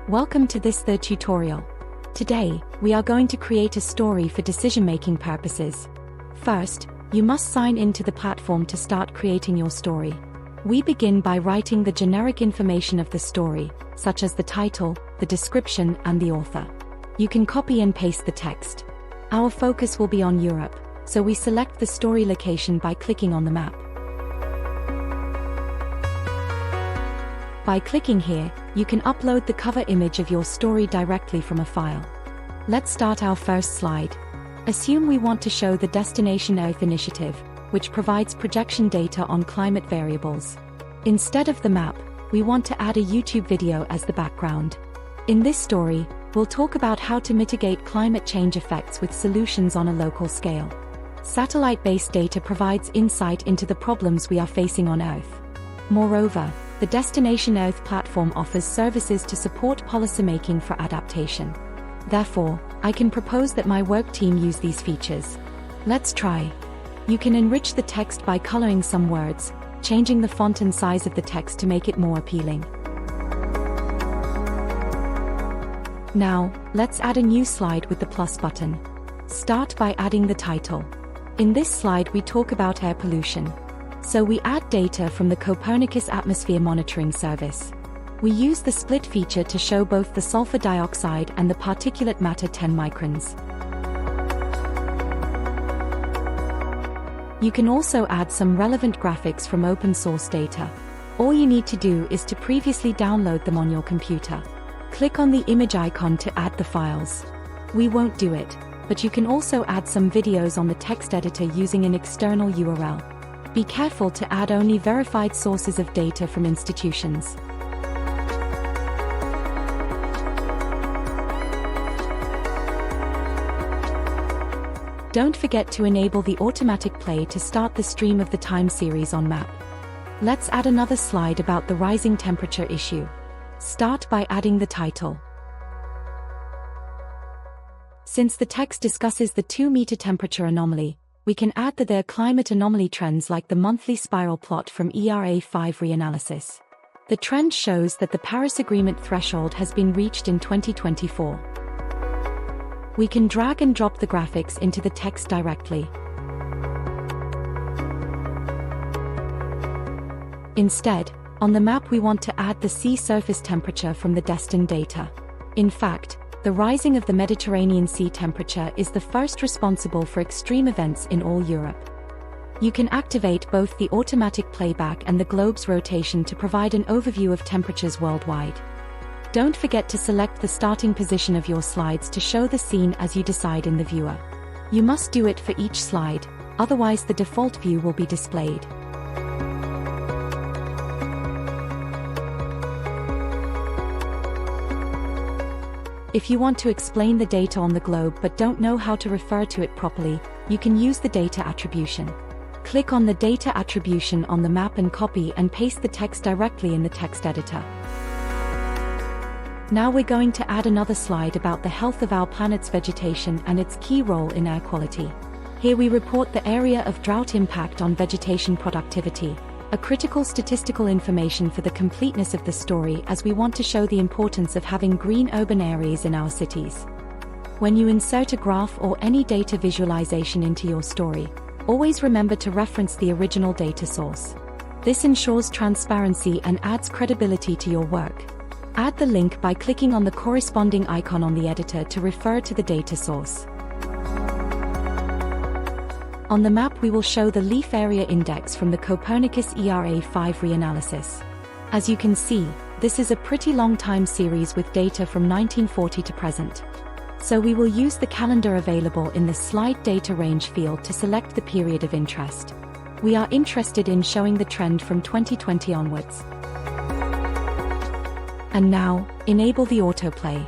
Welcome to this third tutorial. Today, we are going to create a story for decision-making purposes. First, you must sign into the platform to start creating your story. We begin by writing the generic information of the story, such as the title, the description, and the author. You can copy and paste the text. Our focus will be on Europe, so we select the story location by clicking on the map. By clicking here, you can upload the cover image of your story directly from a file. Let's start our first slide. Assume we want to show the Destination Earth initiative, which provides projection data on climate variables. Instead of the map, we want to add a YouTube video as the background. In this story, we'll talk about how to mitigate climate change effects with solutions on a local scale. Satellite-based data provides insight into the problems we are facing on Earth. Moreover, the Destination Earth platform offers services to support policymaking for adaptation. Therefore, I can propose that my work team use these features. Let's try. You can enrich the text by coloring some words, changing the font and size of the text to make it more appealing. Now, let's add a new slide with the plus button. Start by adding the title. In this slide we talk about air pollution. So we add data from the Copernicus Atmosphere Monitoring Service. We use the split feature to show both the sulfur dioxide and the particulate matter 10 microns. You can also add some relevant graphics from open source data. All you need to do is to previously download them on your computer. Click on the image icon to add the files. We won't do it, but you can also add some videos on the text editor using an external URL. Be careful to add only verified sources of data from institutions. Don't forget to enable the automatic play to start the stream of the time series on map. Let's add another slide about the rising temperature issue. Start by adding the title. Since the text discusses the 2-meter temperature anomaly, we can add that there are climate anomaly trends like the monthly spiral plot from ERA5 reanalysis. The trend shows that the Paris Agreement threshold has been reached in 2024. We can drag and drop the graphics into the text directly. Instead, on the map we want to add the sea surface temperature from the destined data. In fact, the rising of the Mediterranean Sea temperature is the first responsible for extreme events in all Europe. You can activate both the automatic playback and the globe's rotation to provide an overview of temperatures worldwide. Don't forget to select the starting position of your slides to show the scene as you decide in the viewer. You must do it for each slide, otherwise the default view will be displayed. If you want to explain the data on the globe but don't know how to refer to it properly, you can use the data attribution. Click on the data attribution on the map and copy and paste the text directly in the text editor. Now we're going to add another slide about the health of our planet's vegetation and its key role in air quality. Here we report the area of drought impact on vegetation productivity, a critical statistical information for the completeness of the story as we want to show the importance of having green urban areas in our cities. When you insert a graph or any data visualization into your story, always remember to reference the original data source. This ensures transparency and adds credibility to your work. Add the link by clicking on the corresponding icon on the editor to refer to the data source. On the map we will show the leaf area index from the Copernicus ERA5 reanalysis. As you can see, this is a pretty long time series with data from 1940 to present. So we will use the calendar available in the slide data range field to select the period of interest. We are interested in showing the trend from 2020 onwards. And now, enable the autoplay.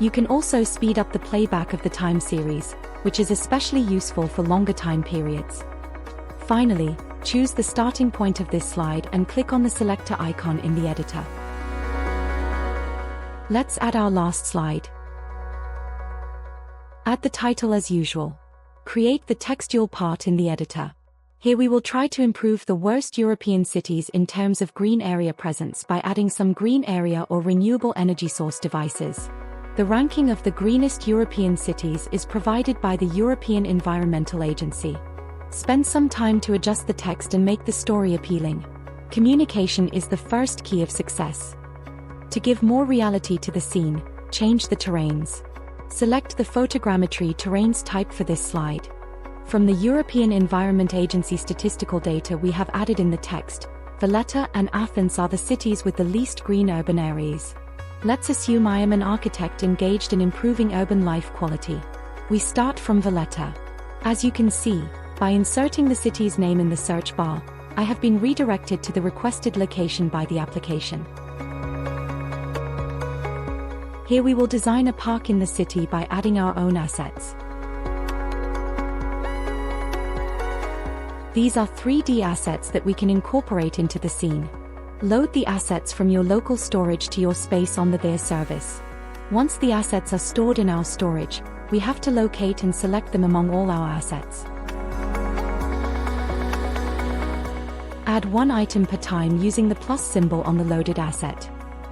You can also speed up the playback of the time series, which is especially useful for longer time periods. Finally, choose the starting point of this slide and click on the selector icon in the editor. Let's add our last slide. Add the title as usual. Create the textual part in the editor. Here we will try to improve the worst European cities in terms of green area presence by adding some green area or renewable energy source devices. The ranking of the greenest European cities is provided by the European Environmental Agency. Spend some time to adjust the text and make the story appealing. Communication is the first key of success. To give more reality to the scene, change the terrains. Select the photogrammetry terrains type for this slide. From the European Environment Agency statistical data we have added in the text, Valletta and Athens are the cities with the least green urban areas. Let's assume I am an architect engaged in improving urban life quality. We start from Valletta. As you can see, by inserting the city's name in the search bar, I have been redirected to the requested location by the application. Here we will design a park in the city by adding our own assets. These are 3D assets that we can incorporate into the scene. Load the assets from your local storage to your space on the DEA service. Once the assets are stored in our storage, we have to locate and select them among all our assets. Add one item per time using the plus symbol on the loaded asset.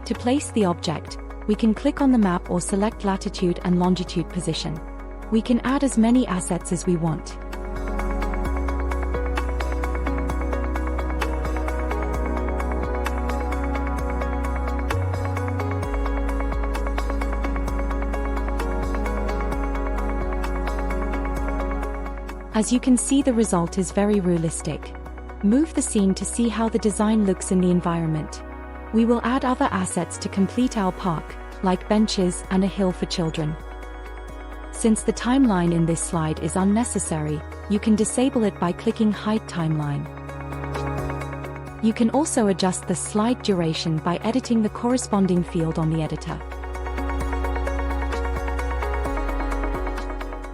To place the object, we can click on the map or select latitude and longitude position. We can add as many assets as we want. As you can see, the result is very realistic. Move the scene to see how the design looks in the environment. We will add other assets to complete our park, like benches and a hill for children. Since the timeline in this slide is unnecessary, you can disable it by clicking Hide Timeline. You can also adjust the slide duration by editing the corresponding field on the editor.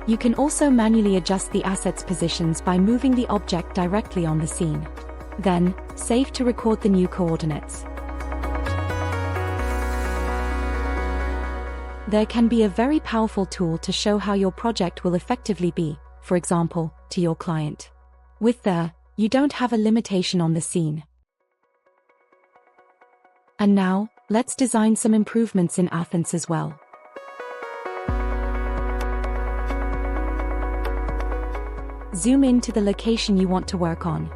You can also manually adjust the asset's positions by moving the object directly on the scene. Then, save to record the new coordinates. There can be a very powerful tool to show how your project will effectively be, for example, to your client. With DEA, you don't have a limitation on the scene. And now, let's design some improvements in Athens as well. Zoom in to the location you want to work on.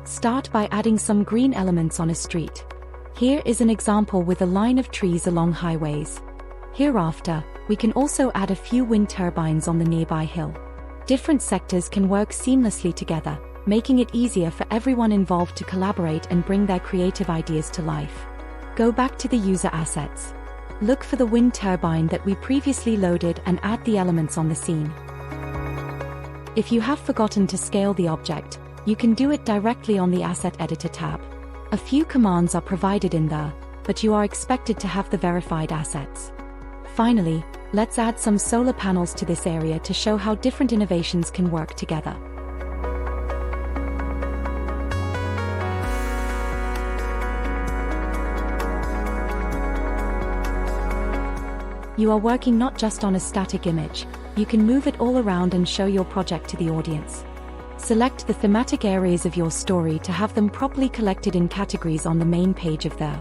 Start by adding some green elements on a street. Here is an example with a line of trees along highways. Hereafter, we can also add a few wind turbines on the nearby hill. Different sectors can work seamlessly together, making it easier for everyone involved to collaborate and bring their creative ideas to life. Go back to the user assets. Look for the wind turbine that we previously loaded and add the elements on the scene. If you have forgotten to scale the object, you can do it directly on the Asset Editor tab. A few commands are provided in there, but you are expected to have the verified assets. Finally, let's add some solar panels to this area to show how different innovations can work together. You are working not just on a static image, you can move it all around and show your project to the audience. Select the thematic areas of your story to have them properly collected in categories on the main page of DEA.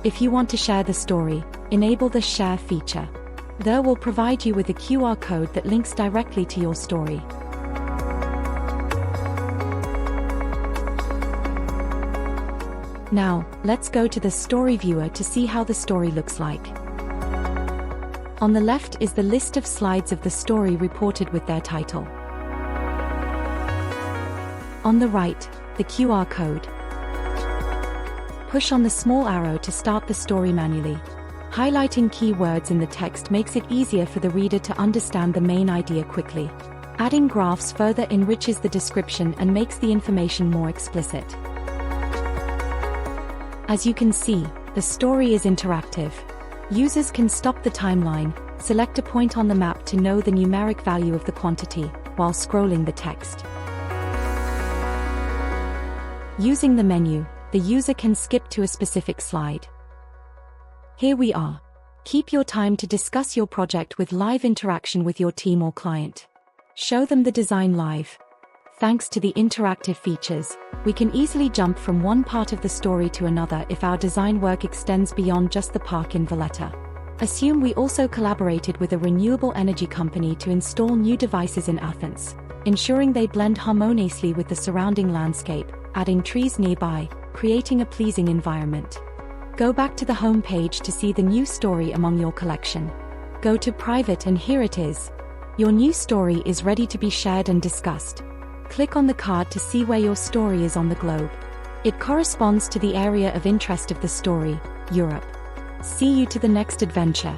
If you want to share the story, enable the Share feature. DEA will provide you with a QR code that links directly to your story. Now, let's go to the story viewer to see how the story looks like. On the left is the list of slides of the story reported with their title. On the right, the QR code. Push on the small arrow to start the story manually. Highlighting keywords in the text makes it easier for the reader to understand the main idea quickly. Adding graphs further enriches the description and makes the information more explicit. As you can see, the story is interactive. Users can stop the timeline, select a point on the map to know the numeric value of the quantity, while scrolling the text. Using the menu, the user can skip to a specific slide. Here we are. Keep your time to discuss your project with live interaction with your team or client. Show them the design live. Thanks to the interactive features, we can easily jump from one part of the story to another if our design work extends beyond just the park in Valletta. Assume we also collaborated with a renewable energy company to install new devices in Athens, ensuring they blend harmoniously with the surrounding landscape, adding trees nearby, creating a pleasing environment. Go back to the home page to see the new story among your collection. Go to Private and here it is. Your new story is ready to be shared and discussed. Click on the card to see where your story is on the globe. It corresponds to the area of interest of the story, Europe. See you to the next adventure.